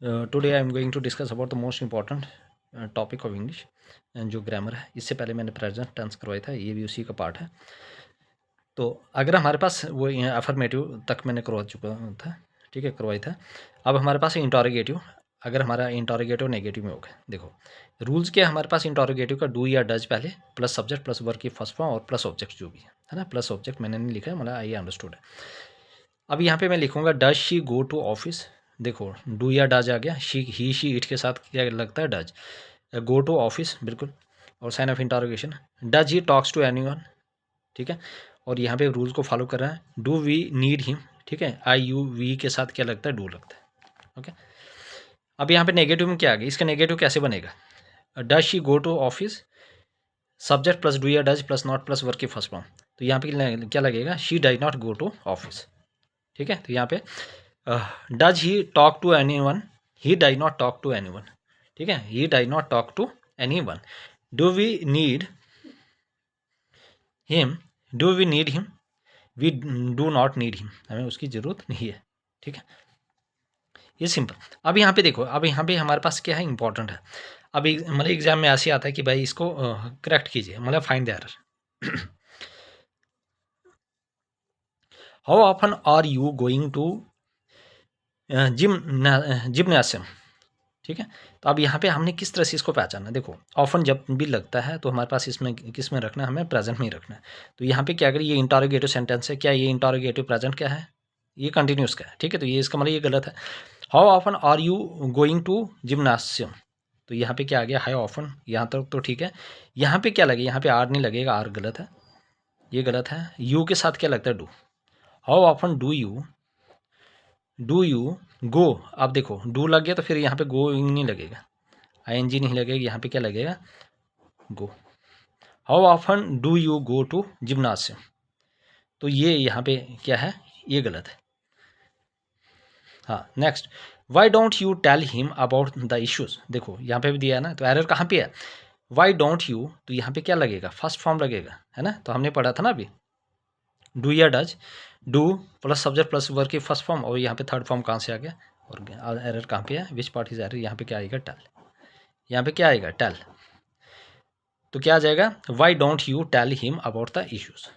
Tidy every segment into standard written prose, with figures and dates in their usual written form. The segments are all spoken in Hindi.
Today I am going to discuss about the most important topic of English, जो ग्रामर है। इससे पहले मैंने प्रेजेंट टेंस करवाया था, ये भी उसी का पार्ट है। तो अगर हमारे पास वो अफर्मेटिव तक मैंने करवा चुका था, ठीक है, करवाया था। अब हमारे पास इंटरोगेटिव, अगर हमारा इंटरोगेटिव नेगेटिव में होगा, देखो रूल्स क्या है हमारे पास इंटरोगेटिव का, डू या डज पहले, प्लस सब्जेक्ट प्लस वर्ब की फर्स्ट फॉर्म और प्लस ऑब्जेक्ट जो भी है ना। प्लस ऑब्जेक्ट मैंने नहीं लिखा है, मतलब आई अंडरस्टूड है। अब यहाँ पे मैं लिखूंगा does she go to office. देखो डू या डज आ गया, शी इट के साथ क्या लगता है, डज। गो टू ऑफिस बिल्कुल, और sign of interrogation. Does he talks to anyone, ठीक है। और यहाँ पे रूल को फॉलो कर रहा है, डू वी नीड हिम, ठीक है। आई यू वी के साथ क्या लगता है, डू लगता है, ओके। अब यहाँ पे नेगेटिव में क्या आ गया, इसका नेगेटिव कैसे बनेगा, does she go to office, subject plus do या does plus not plus work की फर्स्ट फॉर्म। तो यहाँ पे क्या लगेगा, she does not go to office, ठीक है। तो यहाँ पे does he talk to anyone, he does not talk to anyone, ठीक है। He does not talk to anyone. Do we need him, do we need him, we do not need him, हमें उसकी ज़रूरत नहीं है, ठीक है। ये सिंपल। अब यहाँ पे देखो, अब यहाँ पे हमारे पास क्या है, इंपॉर्टेंट है। अब मतलब एग्जाम में ऐसे आता है कि भाई इसको करेक्ट कीजिए, मतलब find the error. How often are you going to gymnasium, ठीक है। तो अब यहाँ पे हमने किस तरह से इसको पहचाना, देखो ऑफन जब भी लगता है तो हमारे पास इसमें किस में रखना है, हमें प्रेजेंट में ही रखना है। तो यहाँ पे क्या करें, ये इंटरोगेटिव सेंटेंस है, क्या ये इंटरोगेटिव प्रेजेंट क्या है, ये कंटिन्यूस का है, ठीक है। तो ये इसका मतलब ये गलत है। How often are you going to gymnasium, तो यहाँ पे क्या आ गया, हाउ ऑफन, यहाँ तक तो ठीक है। यहाँ पे क्या लगे, यहाँ पे आर नहीं लगेगा, आर गलत है, ये गलत है। यू के साथ क्या लगता है, do. How often do you गो, अब देखो डू लग गया तो फिर यहाँ पे गोइंग नहीं लगेगा, आईएनजी नहीं लगेगा, यहाँ पे क्या लगेगा, go. How often do you go to gymnasium, तो ये यहाँ पे क्या है, ये गलत है। हाँ next, why don't you tell him about the issues, देखो यहाँ पे भी दिया है ना, तो एरर कहाँ पे है, वाई डोंट यू, तो यहाँ पे क्या लगेगा, फर्स्ट फॉर्म लगेगा, है ना। तो हमने पढ़ा था ना अभी, डू या does, do plus subject plus verb की फर्स्ट फॉर्म, और यहाँ पे थर्ड फॉर्म कहाँ से आ गया, और एरर कहाँ पे है, विच पार्ट इज एरर, यहाँ पे क्या आएगा, टेल, यहाँ पे क्या आएगा, टेल। तो क्या आ जाएगा, why don't you tell him about the issues,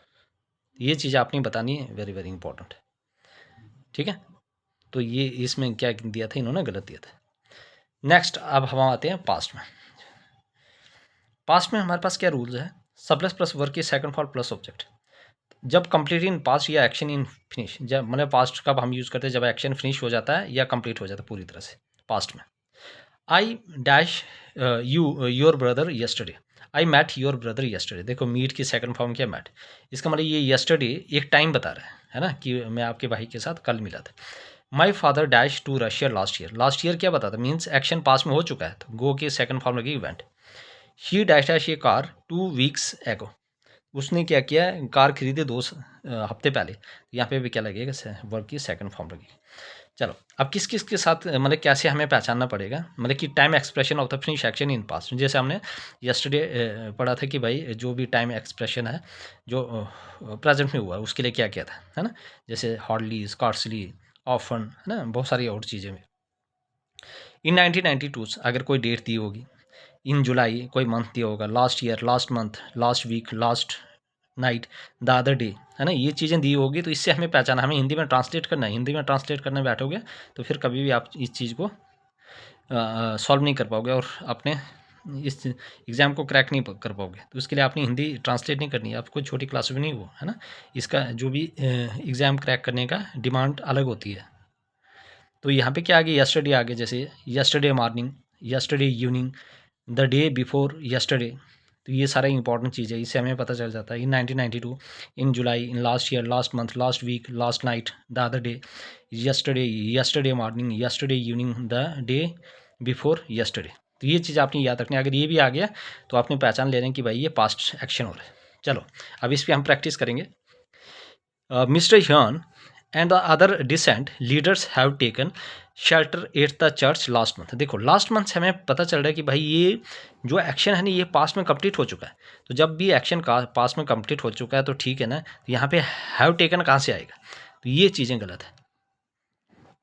ये चीज़ आपने बतानी है, वेरी वेरी इंपॉर्टेंट, ठीक है। तो ये इसमें क्या दिया था, इन्होंने गलत दिया था। नेक्स्ट अब हम आते हैं पास्ट में। पास्ट में हमारे पास क्या रूल्स है, सबलेस प्लस वर्ब की सेकंड फॉर्म प्लस ऑब्जेक्ट। जब कंप्लीट इन पास्ट या एक्शन इन फिनिश, जब मतलब पास्ट कब हम यूज़ करते हैं, जब एक्शन फिनिश हो जाता है या कंप्लीट हो जाता है पूरी तरह से पास्ट में। I dash you your brother yesterday, I met your brother yesterday, देखो मीट की सेकंड फॉर्म क्या, मैट। इसका मतलब ये यस्टरडे एक टाइम बता रहा है ना, कि मैं आपके भाई के साथ कल मिला था। My father dash to Russia last year, last year क्या बताता, मीन्स एक्शन पास में हो चुका है, तो गो की सेकंड फॉर्म लगी इवेंट। शी डैश डैश ये कार 2 वीक्स एगो, उसने क्या किया, कार खरीदे 2 हफ्ते पहले, यहाँ पे भी क्या लगेगा, वर्ब की सेकंड फॉर्म लगेगी। चलो अब किस किस के साथ, मतलब कैसे हमें पहचानना पड़ेगा, मतलब कि time expression of the finish action in past, जैसे हमने यस्टरडे पढ़ा था कि भाई जो भी टाइम एक्सप्रेशन है जो प्रेजेंट में हुआ उसके लिए क्या किया था, है ना। जैसे हार्डली, स्कॉर्सली, ऑफन, है ना, बहुत सारी और चीज़ें में। इन 1992 अगर कोई डेट दी होगी, इन जुलाई कोई मंथ दिया होगा, last year, last month, last week, last night, the other day, है ना, ये चीज़ें दी होगी। तो इससे हमें पहचाना, हमें हिंदी में ट्रांसलेट करना है, हिंदी में ट्रांसलेट करने बैठोगे तो फिर कभी भी आप इस चीज़ को सॉल्व नहीं कर पाओगे और अपने इस एग्ज़ाम को क्रैक नहीं कर पाओगे। तो उसके लिए आपने हिंदी ट्रांसलेट नहीं करनी है, आपको छोटी क्लास में नहीं हो, है ना। इसका जो भी एग्ज़ाम क्रैक करने का डिमांड अलग होती है। तो यहाँ पे क्या आ गया, यस्टरडे आ गया, जैसे yesterday morning, yesterday evening, the day before yesterday. तो ये सारा इंपॉर्टेंट चीज़ है, इससे हमें पता चल जाता है। In 1992, in July, in last year, last month, last week, last night, the other day, yesterday, yesterday morning, yesterday evening, the day before yesterday. तो ये चीज़ आपने याद रखनी है, अगर ये भी आ गया तो आपने पहचान ले रहे हैं कि भाई ये पास्ट एक्शन हो रहा है। चलो अब इस पर हम प्रैक्टिस करेंगे। Mister Hyun and the other decent leaders have taken shelter at the church last month. देखो लास्ट मंथ से हमें पता चल रहा है कि भाई ये जो एक्शन है ना ये पास्ट में कंप्लीट हो चुका है। तो जब भी एक्शन का पास्ट में कंप्लीट हो चुका है तो ठीक है ना, तो यहाँ पे हैव टेकन कहाँ से आएगा, तो ये चीज़ें गलत है।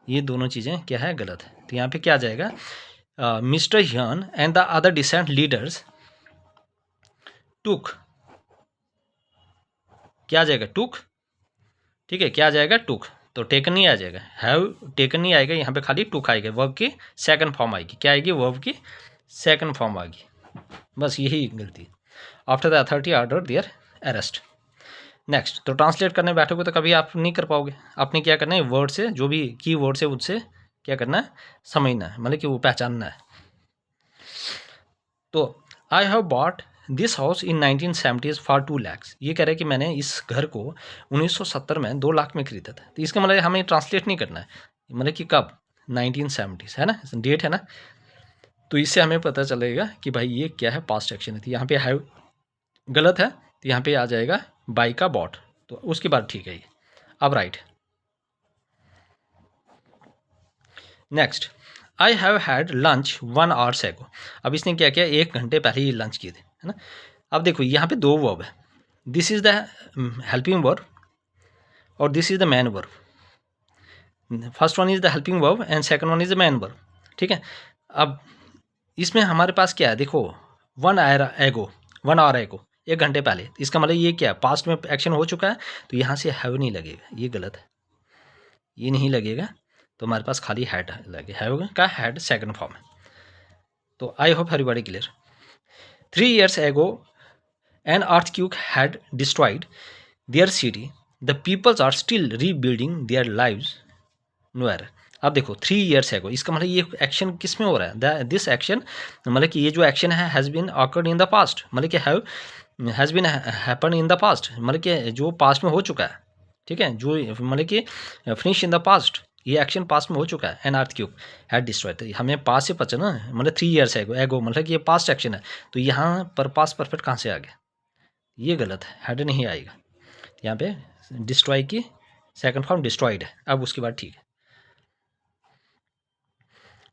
ये दोनों चीज़ें क्या है, गलत है। तो यहाँ पे क्या आ जाएगा, mister Hyan and the other decent leaders took, क्या आ जाएगा, टुक, ठीक है, क्या आ जाएगा, टुक। तो टेकन नहीं आ जाएगा, हैव टेकन नहीं आएगा, यहाँ पे खाली टुक आएगा, वर्ब की सेकंड फॉर्म आएगी, क्या आएगी, वर्ब की सेकंड फॉर्म आएगी, बस यही गलती। After the authority order their arrest. Next, तो ट्रांसलेट करने बैठोगे तो कभी आप नहीं कर पाओगे, आपने क्या करना है, वर्ड से जो भी की वर्ड से उससे क्या करना है, समझना है, मतलब कि वो पहचानना है। तो I have bought this house in 1970s for 2 lakh, ये कह रहे हैं कि मैंने इस घर को 1970 में 2 लाख में खरीदा था। तो इसका मतलब हमें ट्रांसलेट नहीं करना है, मतलब कि कब, 1970s है ना, डेट है ना, तो इससे हमें पता चलेगा कि भाई ये क्या है, पास्ट एक्शन है। तो यहाँ पे हैव गलत है, तो यहाँ पे आ जाएगा बाई का बॉट, तो उसके बाद ठीक है ये। अब right, next, I have had lunch 1 hours एगो। अब इसने क्या किया, 1 घंटे पहले ही लंच किए थे, है ना। अब देखो यहाँ पे 2 वर्ब है, this is the helping verb और this is the main verb. First one is the helping verb and second one is the main verb, ठीक है। अब इसमें हमारे पास क्या है, देखो 1 आवर एगो, 1 आवर एगो, 1 घंटे पहले, इसका मतलब ये क्या है, पास्ट में एक्शन हो चुका है, तो यहाँ से हैव नहीं लगेगा, ये गलत है, ये नहीं लगेगा, तो हमारे पास खाली हैड लगे, हैव का हैड सेकंड फॉर्म है। तो I hope everybody clear. 3 years ago an earthquake had destroyed their city, the peoples are still rebuilding their lives nowhere। अब देखो 3 years ago, इसका मतलब ये एक्शन किस में हो रहा है, दिस एक्शन, मतलब कि ये जो एक्शन है has been occurred in the past, मतलब कि has been happen in the past, मतलब कि जो पास्ट में हो चुका है, ठीक है, जो मतलब कि फिनिश इन द पास्ट, ये एक्शन पास्ट में हो चुका है। एन अर्थक्वेक हैड डिस्ट्रॉयड, हमें पास्ट से पता ना, मतलब 3 years एगो मतलब कि ये पास्ट एक्शन है, तो यहाँ पर पास्ट परफेक्ट कहाँ से आ गया, ये गलत है, हैड नहीं आएगा, यहाँ पे डिस्ट्रॉय की सेकंड फॉर्म डिस्ट्रॉयड है। अब उसके बाद ठीक है,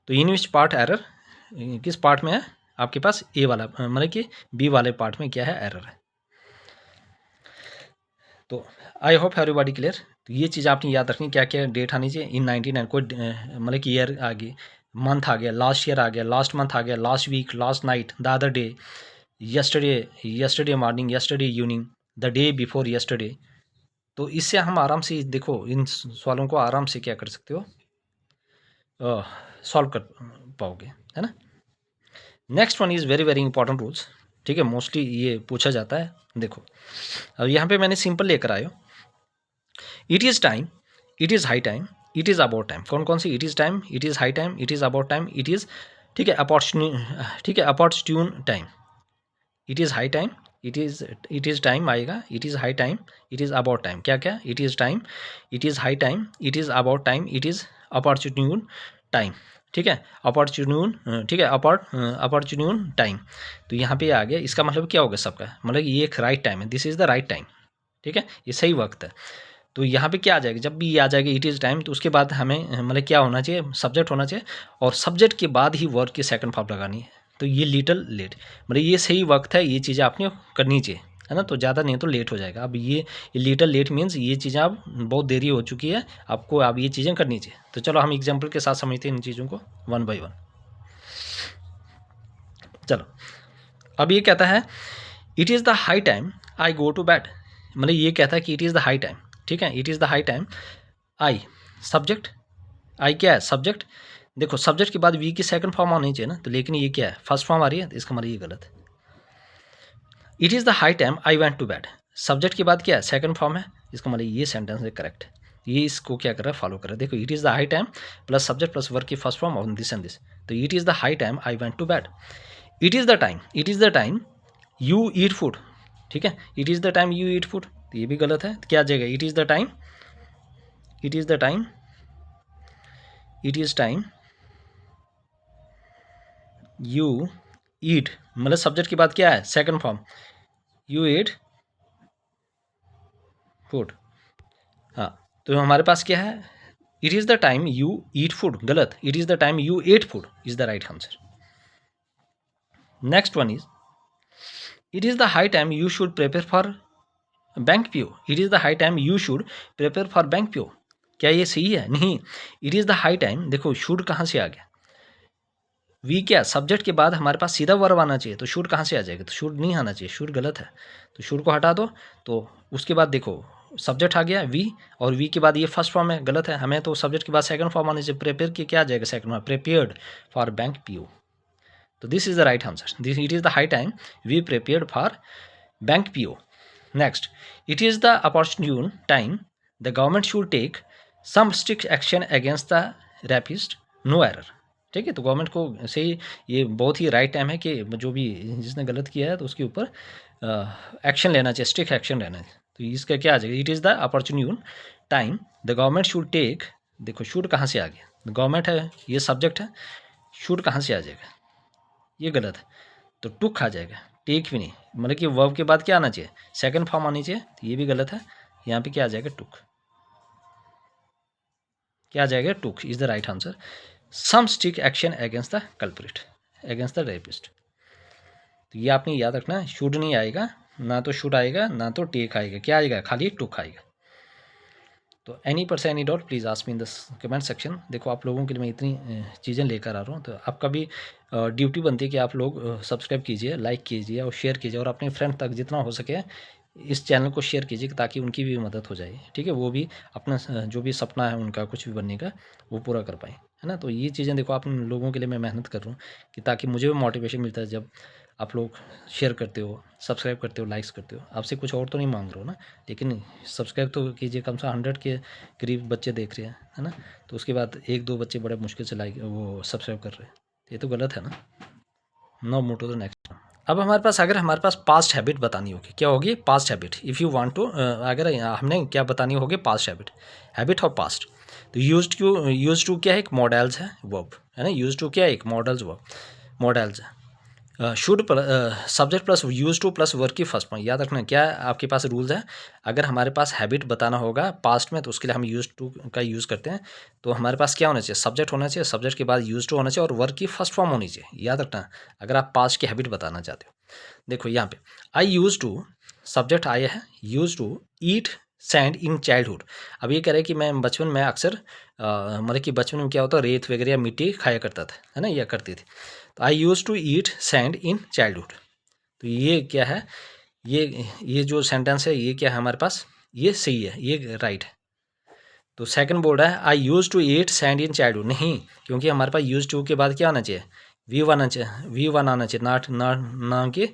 तो इन विच पार्ट एरर, किस पार्ट में है आपके पास, ए वाला, मतलब कि बी वाले पार्ट में क्या है, एरर है। तो आई होप एवरीबॉडी क्लियर। तो ये चीज़ आपने याद रखनी, क्या क्या डेट आनी चाहिए, इन 99 कोई मतलब कि ईयर आ गई, मंथ आ गया, लास्ट ईयर आ गया, लास्ट मंथ आ गया, last week, last night, the other day, yesterday morning, yesterday evening, the day before yesterday. तो इससे हम आराम से देखो इन सवालों को आराम से क्या कर सकते हो, सॉल्व कर पाओगे, है ना। Next one is very very important rules, ठीक है, मोस्टली ये पूछा जाता है। देखो अब यहाँ पे मैंने सिंपल लेकर आयो, it is time, it is high time, it is about time. कौन कौन सी, it is time, it is high time, it is about time, it is, ठीक है, ठीक है, opportune time, it is high time, it is time आएगा, it is high time, it is about time, क्या क्या, it is time, it is high time, it is about time, it is opportune time, ठीक है, अपॉर्चुन, ठीक है, अपॉर्चुन टाइम। तो यहाँ पे आ गया, इसका मतलब क्या होगा सबका, मतलब ये एक राइट टाइम है, this is the right time, ठीक है, ये सही वक्त है। तो यहाँ पे क्या आ जाएगा, जब भी ये आ जाएगा इट इज़ टाइम, तो उसके बाद हमें मतलब क्या होना चाहिए, सब्जेक्ट होना चाहिए, और सब्जेक्ट के बाद ही वर्ब की सेकंड फॉर्म लगानी है। तो ये लिटल लेट, मतलब ये सही वक्त है, ये चीज़ें आपने करनी चाहिए, है ना, तो ज़्यादा नहीं तो लेट हो जाएगा। अब ये लिटल लेट मीन्स ये चीज़ें अब बहुत देरी हो चुकी है, आपको अब ये चीज़ें करनी चाहिए। तो चलो हम एग्जाम्पल के साथ समझते हैं इन चीज़ों को 1 by 1। चलो अब ये कहता है it is the high time I go to bed, मतलब ये कहता है कि it is the high time, ठीक है, it is the high time, I subject, I क्या है, सब्जेक्ट। देखो सब्जेक्ट के बाद वी की सेकंड फॉर्म होनी चाहिए ना, तो लेकिन ये क्या है, फर्स्ट फॉर्म आ रही है, तो इसका मतलब ये गलत है। It is the high time I went to bed, subject के बाद क्या है, सेकंड फॉर्म है, इसका मतलब ये सेंटेंस है करेक्ट है, ये इसको क्या कर रहा है, फॉलो कर रहा है। देखो it is the high time plus subject plus verb की first form on this and this, तो it is the high time I went to bed. It is the time, it is the time you eat food, ठीक है, it is the time you eat food, तो ये भी गलत है, तो क्या आ जाएगा, it is the time, it is the time, it is time you eat, मतलब सब्जेक्ट के बाद क्या है, second form, you eat food. हाँ, तो हमारे पास क्या है, it is the time you eat food, गलत, it is the time you ate food is the right answer. Next one is it is the high time you should prepare for bank PO, it is the high time you should prepare for bank PO, क्या ये सही है? नहीं। It is the high time, देखो शुड कहाँ से आ गया, वी क्या सब्जेक्ट के बाद हमारे पास सीधा वर्ब आना चाहिए, तो शुड कहाँ से आ जाएगा, तो शुड नहीं आना चाहिए, शुड गलत है, तो शुड को हटा दो। तो उसके बाद देखो सब्जेक्ट आ गया वी, और वी के बाद ये फर्स्ट फॉर्म है, गलत है, हमें तो सब्जेक्ट के बाद सेकंड फॉर्म आने चाहिए, प्रिपेयर की क्या आ जाएगा second form, prepared for bank PO. तो this is the right answer, this it is the high time we prepared for bank PO. Next, it is the opportune time the government should take some strict action against the rapist, no error. ठीक है, तो गवर्नमेंट को से ये बहुत ही राइट टाइम है कि जो भी जिसने गलत किया है तो उसके ऊपर एक्शन लेना चाहिए, स्ट्रिक्ट एक्शन लेना चाहिए। तो इसका क्या आ जाएगा, it is the opportune time the government should take, देखो शुड कहाँ से आ गया, गवर्नमेंट है, ये सब्जेक्ट है, शुड कहाँ से आ जाएगा, ये गलत है, तो टुक आ जाएगा, टेक भी नहीं, मतलब कि वर्ब के बाद क्या आना चाहिए, सेकंड फॉर्म आनी चाहिए, तो ये भी गलत है, यहाँ पे क्या आ जाएगा, टुक, क्या आ जाएगा, took is the right answer. Some strict action against the culprit, against the rapist, तो ये आपने याद रखना है, शुड नहीं आएगा, ना तो शुड आएगा, ना तो टेक आएगा, क्या आएगा, खाली टुक आएगा। तो any person any doubt please ask me in the comment section. देखो आप लोगों के लिए मैं इतनी चीज़ें लेकर आ रहा हूँ, तो आपका भी ड्यूटी बनती है कि आप लोग सब्सक्राइब कीजिए, लाइक कीजिए और शेयर कीजिए, और अपने फ्रेंड तक जितना हो सके इस चैनल को शेयर कीजिए ताकि उनकी भी मदद हो जाए। ठीक है, वो भी अपना जो भी सपना है उनका कुछ भी बनने का वो पूरा कर पाए, है ना। तो ये चीज़ें देखो आप लोगों के लिए मैं मेहनत कर रहा हूँ कि ताकि मुझे भी मोटिवेशन मिलता है जब आप लोग शेयर करते हो, सब्सक्राइब करते हो, लाइक्स करते हो। आपसे कुछ और तो नहीं मांग रहा हो ना, लेकिन सब्सक्राइब तो कीजिए, कम से कम 100 के करीब बच्चे देख रहे हैं, है ना। तो उसके बाद 1-2 बच्चे बड़े मुश्किल से लाइक वो सब्सक्राइब कर रहे हैं, ये तो गलत है ना। No move to the next. अब हमारे पास अगर हमारे पास पास्ट हैबिट बतानी होगी, क्या होगी, past habit. If you want to, अगर हमने क्या बतानी होगी, past habit, habit of past. तो यूज टू क्या है, एक मॉडल्स है वर्ब, है ना, यूज टू क्या है, एक मॉडल्स वर्ब, मॉडल्स है। Should subject plus use to plus work की फर्स्ट पॉइंट, याद रखना क्या आपके पास रूल्स है। अगर हमारे पास हैबिट बताना होगा पास्ट में तो उसके लिए हम यूज टू का यूज़ करते हैं। तो हमारे पास क्या होना चाहिए, सब्जेक्ट होना चाहिए, सब्जेक्ट के बाद यूज टू होना चाहिए और वर्क की फर्स्ट फॉर्म होनी चाहिए, याद रखना अगर आप पास्ट की हैबिट बताना चाहते हो। देखो यहाँ पे आई यूज टू, सब्जेक्ट आया है, use to eat sand in childhood. अब ये कह रहे हैं कि मैं बचपन में अक्सर मतलब कि बचपन में क्या होता है, रेत वगैरह या मिट्टी खाया करता था, है ना, या करती थी। तो I use to eat sand in childhood. तो ये क्या है, ये जो सेंटेंस है ये क्या है हमारे पास, ये सही है, ये राइट है। तो सेकंड बोल रहा है I use to eat sand in childhood, नहीं, क्योंकि हमारे पास यूज़ टू के बाद क्या आना चाहिए, V1 आना चाहिए, V1 आना चाहिए, ना कि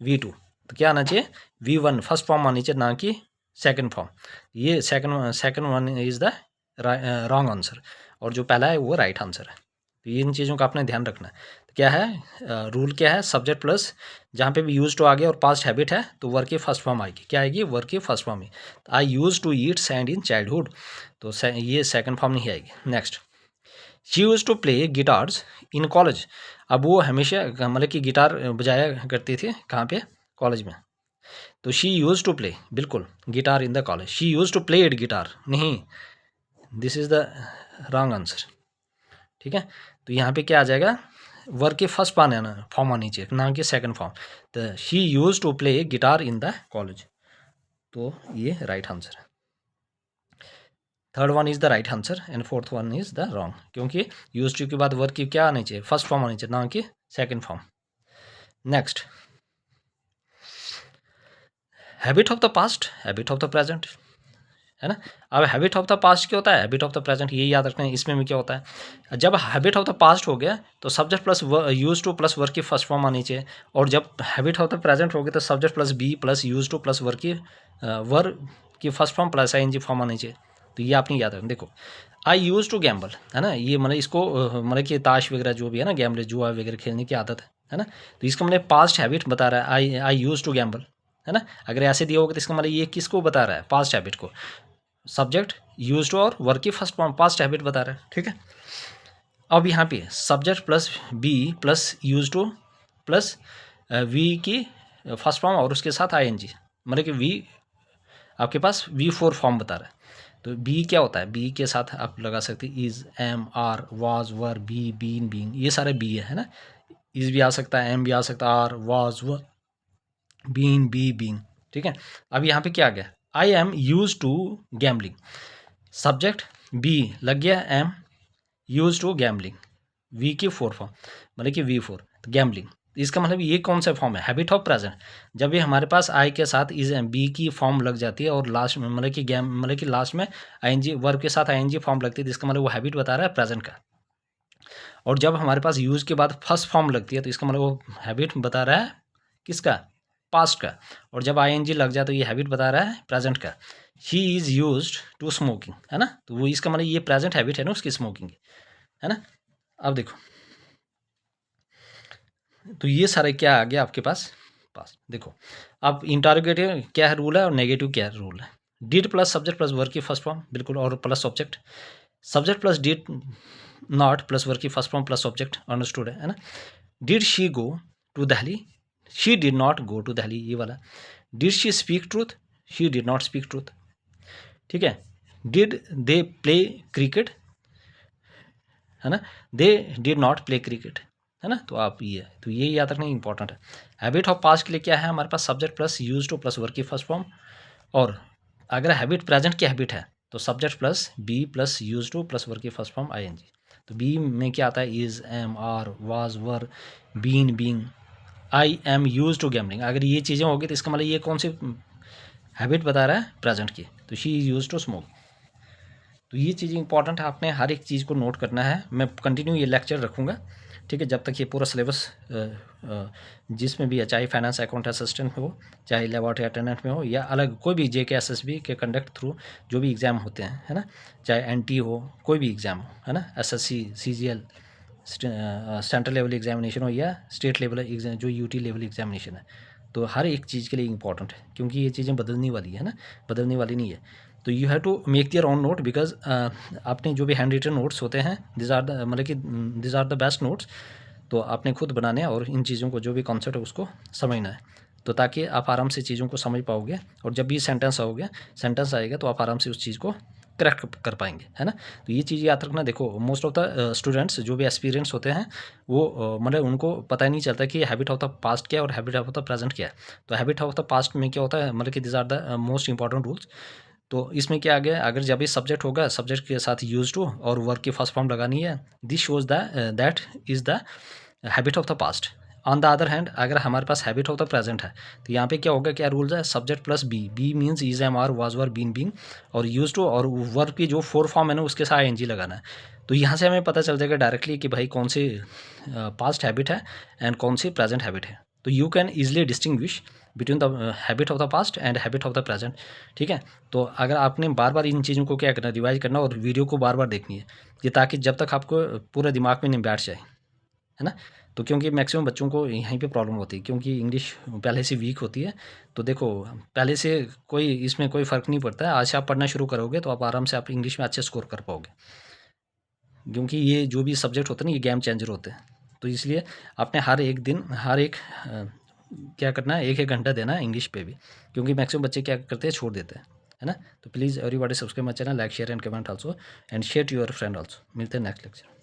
V2। तो क्या आना चाहिए, V1 फर्स्ट फॉर्म आनी चाहिए, ना कि सेकंड फॉर्म। ये second one is the wrong answer, और जो पहला है वो राइट आंसर है। तो इन चीज़ों का आपने ध्यान रखना है। तो क्या है रूल, क्या है, सब्जेक्ट प्लस जहाँ पे भी यूज टू आ गया और पास्ट हैबिट है तो वर्क की फर्स्ट फॉर्म आएगी, क्या आएगी, वर्क की फर्स्ट फॉर्म ही। तो I use to eat sand in childhood, तो ये सेकंड फॉर्म नहीं आएगी। Next, she use to play guitars in college. अब वो हमेशा मतलब कि गिटार बजाया करती थी, कहाँ पे, कॉलेज में। तो शी यूज टू प्ले, बिल्कुल, guitar in the college, she use to play it guitar, नहीं, this is the wrong answer. ठीक है, तो यहाँ पे क्या आ जाएगा, वर्क के फर्स्ट फॉर्म आनी चाहिए, ना कि सेकंड फॉर्म। तो she use to play guitar in the college, तो ये राइट आंसर है। Third one is the right answer and fourth one is the wrong, क्योंकि यूज टू के बाद वर्क की क्या आनी चाहिए, फर्स्ट फॉर्म आनी चाहिए, ना कि second form. Next, habit of the past, habit of the present, है ना। अब हैबिट ऑफ द पास्ट क्या होता है, हैबिट ऑफ द प्रेजेंट, ये याद रखना है। इसमें भी क्या होता है, जब हैबिट ऑफ द पास्ट हो गया तो subject plus use to plus work की फर्स्ट फॉर्म आनी चाहिए, और जब हैबिट ऑफ द प्रेजेंट हो गया तो subject plus be plus use to plus work की first form plus ING form आनी चाहिए। तो ये आपने याद रखना। देखो आई यूज टू गैम्बल, है ना, ये मतलब इसको मतलब कि ताश वगैरह जो भी है ना, गैम्बल जुआ वगैरह खेलने की आदत है ना। तो इसका मतलब पास्ट हैबिट बता रहा है, आई यूज टू गैम्बल, है ना। अगर ऐसे दिया होगा तो इसका मतलब ये किसको बता रहा है, पास्ट हैबिट को, सब्जेक्ट यूज टू और वर्क की फर्स्ट फॉर्म, पास्ट हैबिट बता रहा है। ठीक है, अब यहाँ पे subject plus be plus use to plus V की फर्स्ट फॉर्म और उसके साथ ING, मतलब कि वी आपके पास V4 फॉर्म बता रहा है। तो बी क्या होता है, बी के साथ आप लगा सकते हैं is, am, are, was, were, be, been, being, ये सारे बी है ना। इज भी आ सकता है, एम भी आ सकता है, are, was, were, been, be, being. ठीक है, अब यहाँ पे क्या आ गया, I am use to gambling, subject be लग गया am use to gambling, V की 4 फॉर्म मतलब कि V4 तो गैम्बलिंग, इसका मतलब ये कौन सा फॉर्म है, हैबिट ऑफ प्रेजेंट। जब भी हमारे पास आई के साथ इज बी की फॉर्म लग जाती है और लास्ट में मतलब कि मतलब कि लास्ट में आईएनजी वर्ब के साथ आईएनजी फॉर्म लगती है, तो इसका मतलब वो हैबिट बता रहा है प्रेजेंट का। और जब हमारे पास यूज के बाद फर्स्ट फॉर्म लगती है तो इसका मतलब वो हैबिट बता रहा है किसका, पास्ट का। और जब आईएनजी लग जाए तो ये हैबिट बता रहा है प्रेजेंट का। He is used to smoking, है ना, तो वो इसका मतलब ये प्रेजेंट हैबिट है ना उसकी स्मोकिंग की, है ना। अब देखो तो ये सारे क्या आ गया आपके पास पास। देखो अब इंटरोगेटिव क्या है रूल है और नेगेटिव क्या है रूल है। Did plus subject plus verb की फर्स्ट फॉर्म बिल्कुल, और plus object, subject plus did not plus verb की first form plus object, understood है ना। Did she go to Delhi, she did not go to Delhi, ये वाला। Did she speak truth, she did not speak truth, ठीक है। डिड दे प्ले क्रिकेट, है ना, they did not play cricket, है ना। तो आप ये तो ये याद रखना इंपॉर्टेंट है। हैबिट ऑफ पास्ट के लिए क्या है हमारे पास, subject plus use to plus verb की फर्स्ट फॉर्म। और अगर हैबिट प्रेजेंट की हैबिट है तो subject plus be plus use to plus verb की फर्स्ट फॉर्म आईएनजी। तो बी में क्या आता है, is, am, are, was, were, been, being, I am use to gambling. अगर ये चीज़ें होगी तो इसका मतलब ये कौन सी हैबिट बता रहा है प्रेजेंट की, तो she is use to smoke. तो ये चीज़ इंपॉर्टेंट है, आपने हर एक चीज़ को नोट करना है। मैं कंटिन्यू ये लेक्चर रखूँगा, ठीक है, जब तक ये पूरा सिलेबस जिसमें भी है, चाहे फाइनेंस अकाउंट असिस्टेंट में हो, चाहे लेबोरेटरी अटेंडेंट में हो, या अलग कोई भी JK SSB के कंडक्ट थ्रू जो भी एग्ज़ाम होते हैं, है ना, चाहे NT हो, कोई भी एग्ज़ाम हो, है ना, SSC CGL central level examination हो या स्टेट लेवल एग्जाम जो UT लेवल एग्जामिनेशन है, तो हर एक चीज़ के लिए इंपॉर्टेंट है, क्योंकि ये चीज़ें बदलने वाली है ना, बदलने वाली नहीं है। तो you have to make there on note, because आपने जो भी हैंड रिटन नोट्स होते हैं दिस आर द मतलब कि this are the best notes, तो आपने खुद बनाने हैं और इन चीज़ों को जो भी कॉन्सेप्ट है उसको समझना है, तो ताकि आप आराम से चीज़ों को समझ पाओगे, और जब भी सेंटेंस आएगा तो आप आराम से उस चीज़ को करेक्ट कर पाएंगे, है ना। तो ये चीज़ याद रखना। देखो मोस्ट ऑफ द स्टूडेंट्स जो भी एक्सपीरियंस होते हैं वो मतलब उनको पता ही नहीं चलता कि हैबिट ऑफ द पास्ट क्या है और हैबिट ऑफ द प्रेजेंट क्या है। तो हैबिट ऑफ द पास्ट में क्या होता है, मतलब कि this are the most important rules. तो इसमें क्या आ गया, अगर जब भी सब्जेक्ट होगा, सब्जेक्ट के साथ यूज टू और वर्ब की फर्स्ट फॉर्म लगानी है, this shows that is the habit of the past. On the other hand अगर हमारे पास हैबिट ऑफ द प्रेजेंट है तो यहाँ पे क्या होगा, क्या रूल्स है, subject plus be means is, am, are, was, were, been, being, और यूज टू और वर्ब की जो 4 फॉर्म है ना उसके साथ ING लगाना है। तो यहाँ से हमें पता चल जाएगा डायरेक्टली कि भाई कौन सी पास्ट हैबिट है एंड कौन सी प्रेजेंट हैबिट है। तो you can easily distinguish between the habit of the past and habit of the present, ठीक है। तो अगर आपने बार बार इन चीज़ों को क्या करना, रिवाइज करना और वीडियो को बार बार देखनी है, ये ताकि जब तक आपको पूरे दिमाग में नहीं बैठ जाए, है ना। तो क्योंकि मैक्सिमम बच्चों को यहीं पे प्रॉब्लम होती है, क्योंकि इंग्लिश पहले से वीक होती है। तो देखो पहले से कोई इसमें कोई फ़र्क नहीं पड़ता है, आज से आप पढ़ना शुरू करोगे तो आप आराम से आप इंग्लिश में अच्छे स्कोर कर पाओगे, क्योंकि ये जो भी सब्जेक्ट होते हैं ना ये गेम चेंजर होते हैं। तो इसलिए आपने हर एक दिन हर एक क्या करना है, 1-1 घंटा देना है इंग्लिश पे भी, क्योंकि मैक्सिमम बच्चे क्या करते हैं, छोड़ देते हैं, है ना। तो please everybody subscribe my channel, like share and comment also, and share to your friend also. मिलते हैं नेक्स्ट लेक्चर।